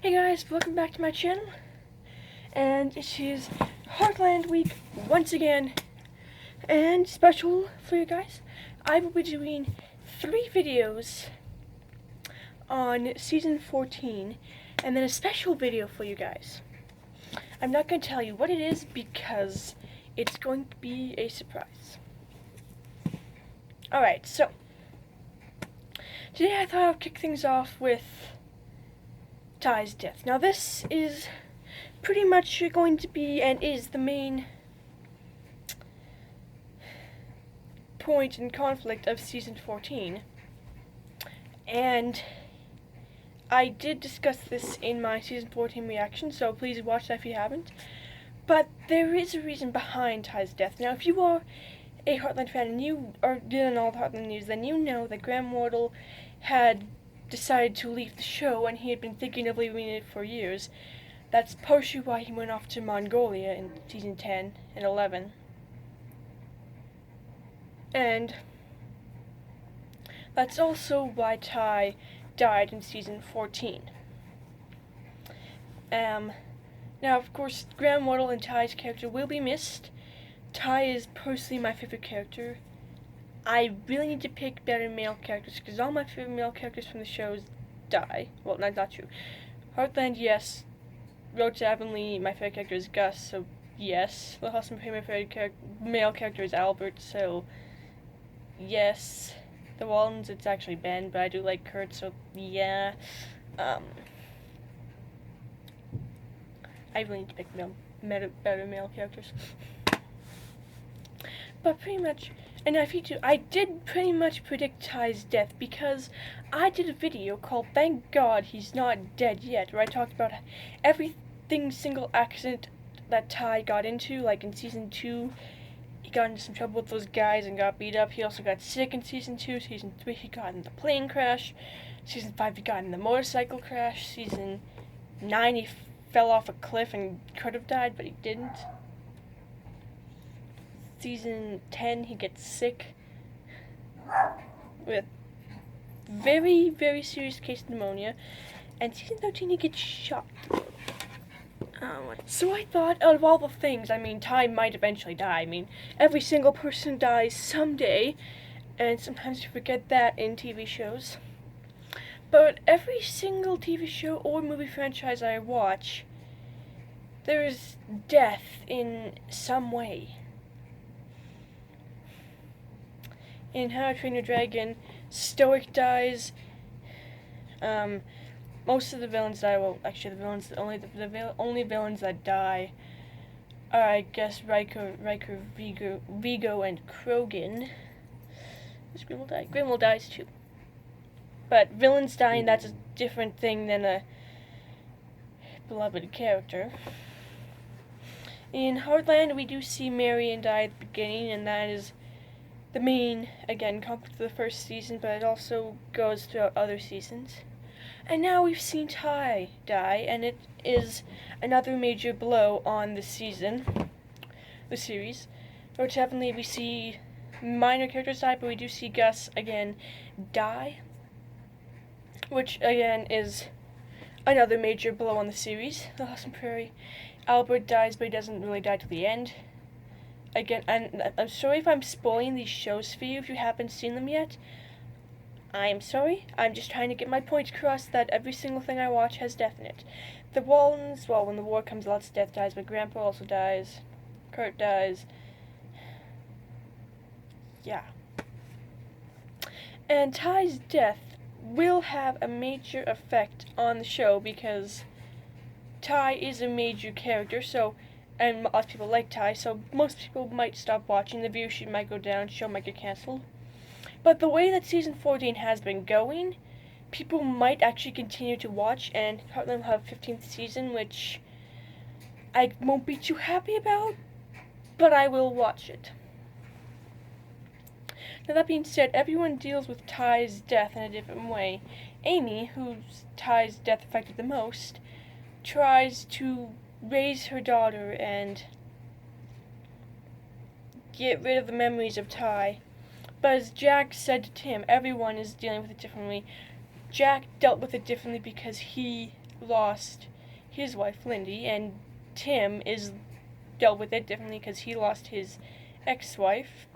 Hey guys, welcome back to my channel, and it is Heartland week once again, and special for you guys, I will be doing 3 videos on season 14, and then a special video for you guys. I'm not going to tell you what it is because it's going to be a surprise. Alright, so, today I thought I would kick things off with Ty's death. Now this is pretty much going to be and is the main point and conflict of season 14, and I did discuss this in my season 14 reaction, so please watch that if you haven't. But there is a reason behind Ty's death. Now if you are a Heartland fan and you are dealing all the Heartland news, then you know that Graham Wardle had decided to leave the show, and he had been thinking of leaving it for years. That's partially why he went off to Mongolia in season 10 and 11. And that's also why Ty died in season 14. Now, of course, Graham Wardle and Ty's character will be missed. Ty is personally my favorite character. I really need to pick better male characters, because all my favorite male characters from the shows die. Well, not true. Heartland, yes. Road to Avonlea, my favorite character is Gus, so yes. Little House and Prairie, my favorite male character is Albert, so yes. The Wallens, it's actually Ben, but I do like Kurt, so yeah. I really need to pick better male characters. But pretty much, and if you do, I did pretty much predict Ty's death because I did a video called "Thank God He's Not Dead Yet," where I talked about everything single accident that Ty got into. Like in season 2, he got into some trouble with those guys and got beat up. He also got sick in season 2. Season 3, he got in the plane crash. Season 5, he got in the motorcycle crash. Season 9, he fell off a cliff and could have died, but he didn't. Season 10, he gets sick with very, very serious case of pneumonia. And season 13, he gets shot. So I thought, out of all the things, I mean, Ty might eventually die. I mean, every single person dies someday, and sometimes you forget that in TV shows. But every single TV show or movie franchise I watch, there's death in some way. In How to Train Your Dragon, Stoic dies. Most of the villains die. Well, actually, the only villains that die are, I guess, Riker, Vigo, and Krogan. Does Grimwell die? Grimwell dies too. But villains dying, that's a different thing than a beloved character. In Heartland, we do see Marion die at the beginning, and that is the main, again, conflict of the first season, but it also goes throughout other seasons. And now we've seen Ty die, and it is another major blow on the season, the series. Road to Heavenly, we see minor characters die, but we do see Gus, again, die, which, again, is another major blow on the series. The House and Prairie, Albert dies, but he doesn't really die till the end. Again, and I'm sorry if I'm spoiling these shows for you if you haven't seen them yet. I'm sorry. I'm just trying to get my point across that every single thing I watch has death in it. The Wallens, well, when the war comes, lots of death dies, but Grandpa also dies. Kurt dies. Yeah. And Ty's death will have a major effect on the show because Ty is a major character, so, and lots of people like Ty, so most people might stop watching, the viewership might go down, show might get cancelled. But the way that season 14 has been going, people might actually continue to watch, and Heartland will have a 15th season, which I won't be too happy about, but I will watch it. Now that being said, everyone deals with Ty's death in a different way. Amy, whose Ty's death affected the most, tries to raise her daughter and get rid of the memories of Ty. But as Jack said to Tim, everyone is dealing with it differently. Jack dealt with it differently because he lost his wife Lindy, and Tim is dealt with it differently because he lost his ex-wife.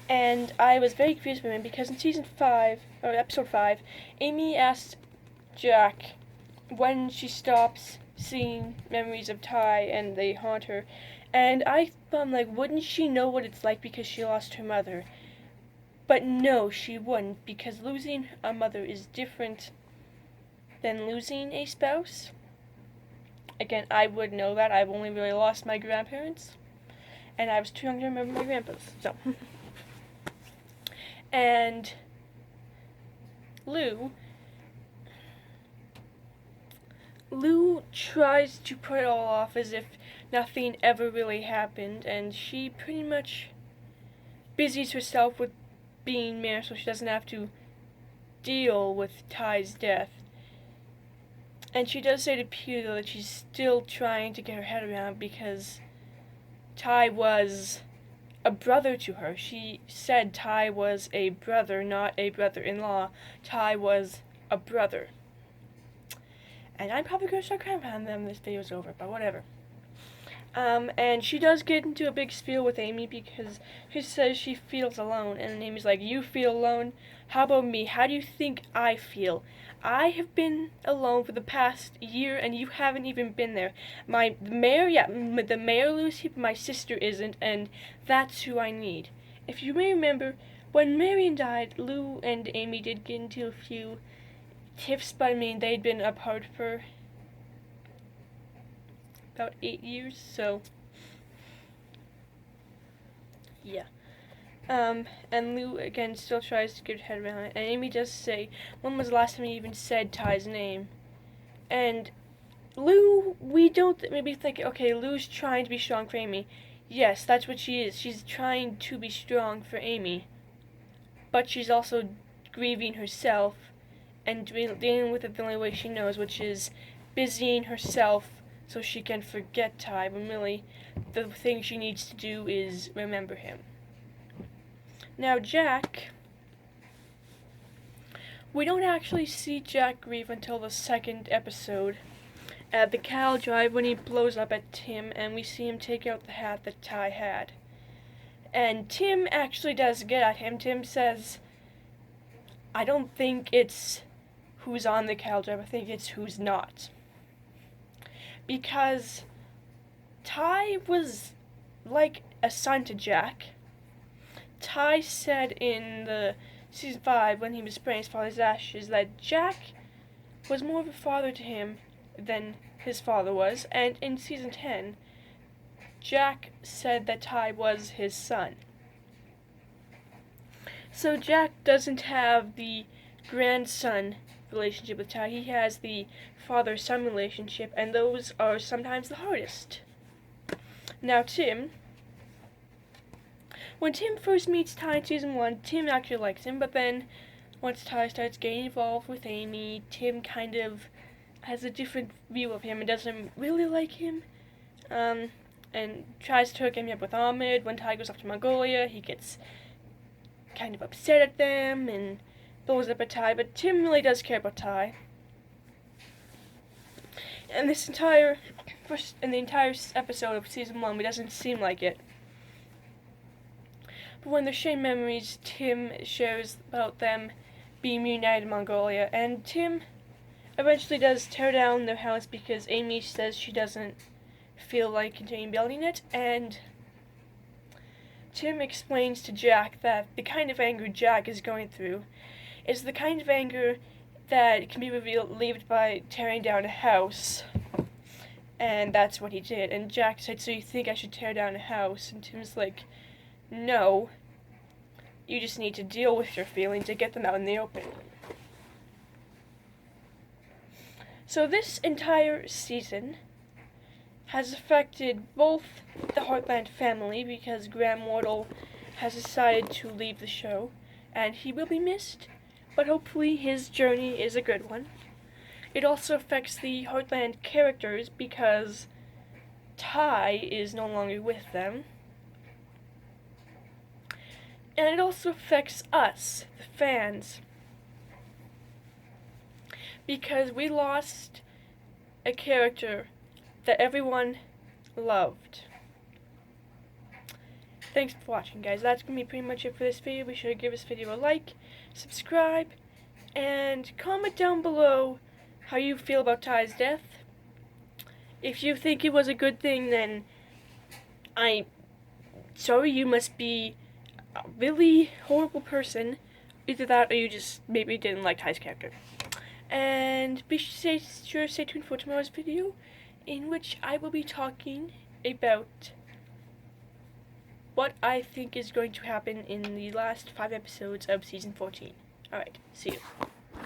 And I was very confused with him because in season 5, or episode 5, Amy asked Jack when she stops seeing memories of Ty and they haunt her. And I'm like, wouldn't she know what it's like because she lost her mother? But no, she wouldn't, because losing a mother is different than losing a spouse. Again, I would know that. I've only really lost my grandparents, and I was too young to remember my grandpas. So, and Lou tries to put it all off as if nothing ever really happened, and she pretty much busies herself with being mayor so she doesn't have to deal with Ty's death. And she does say to Peter that she's still trying to get her head around because Ty was a brother to her. She said Ty was a brother, not a brother-in-law. Ty was a brother. And I'm probably going to start crying when this video's over, but whatever. And she does get into a big spiel with Amy because she says she feels alone. And Amy's like, you feel alone? How about me? How do you think I feel? I have been alone for the past year, and you haven't even been there. The mayor lives here, but my sister isn't, and that's who I need. If you may remember, when Marion died, Lou and Amy did get into a few tiffs, but I mean, they'd been apart for about 8 years, so yeah. And Lou again still tries to get her head around it, and Amy does say, when was the last time you even said Ty's name? And Lou, we don't maybe think, okay, Lou's trying to be strong for Amy. Yes, that's what she is. She's trying to be strong for Amy, but she's also grieving herself and dealing with it the only way she knows, which is busying herself so she can forget Ty, when really the thing she needs to do is remember him. Now Jack, we don't actually see Jack grieve until the second episode at the cattle drive when he blows up at Tim and we see him take out the hat that Ty had. And Tim actually does get at him. Tim says, I don't think it's who's on the cattle drive, I think it's who's not. Because Ty was like a son to Jack. Ty said in the season 5 when he was spraying his father's ashes that Jack was more of a father to him than his father was, and in season 10 Jack said that Ty was his son. So Jack doesn't have the grandson relationship with Ty, he has the father-son relationship, and those are sometimes the hardest. Now Tim, when Tim first meets Ty in season 1, Tim actually likes him, but then once Ty starts getting involved with Amy, Tim kind of has a different view of him and doesn't really like him, and tries to hook him up with Ahmed. When Ty goes off to Mongolia, he gets kind of upset at them and blows up at Ty, but Tim really does care about Ty. And in the entire episode of season 1, it doesn't seem like it. But when they're sharing memories, Tim shares about them being reunited in Mongolia, and Tim eventually does tear down their house because Amy says she doesn't feel like continuing building it, and Tim explains to Jack that the kind of anger Jack is going through is the kind of anger that can be relieved by tearing down a house. And that's what he did. And Jack said, so you think I should tear down a house? And Tim's like, no. You just need to deal with your feelings and get them out in the open. So this entire season has affected both the Heartland family because Graham Wardle has decided to leave the show, and he will be missed, but hopefully his journey is a good one. It also affects the Heartland characters because Ty is no longer with them. And it also affects us, the fans, because we lost a character that everyone loved. Thanks for watching, guys. That's going to be pretty much it for this video. Be sure to give this video a like, subscribe, and comment down below how you feel about Ty's death. If you think it was a good thing, then sorry, you must be a really horrible person. Either that or you just maybe didn't like Ty's character. And be sure to stay tuned for tomorrow's video, in which I will be talking about what I think is going to happen in the last 5 episodes of Season 14. Alright, see you.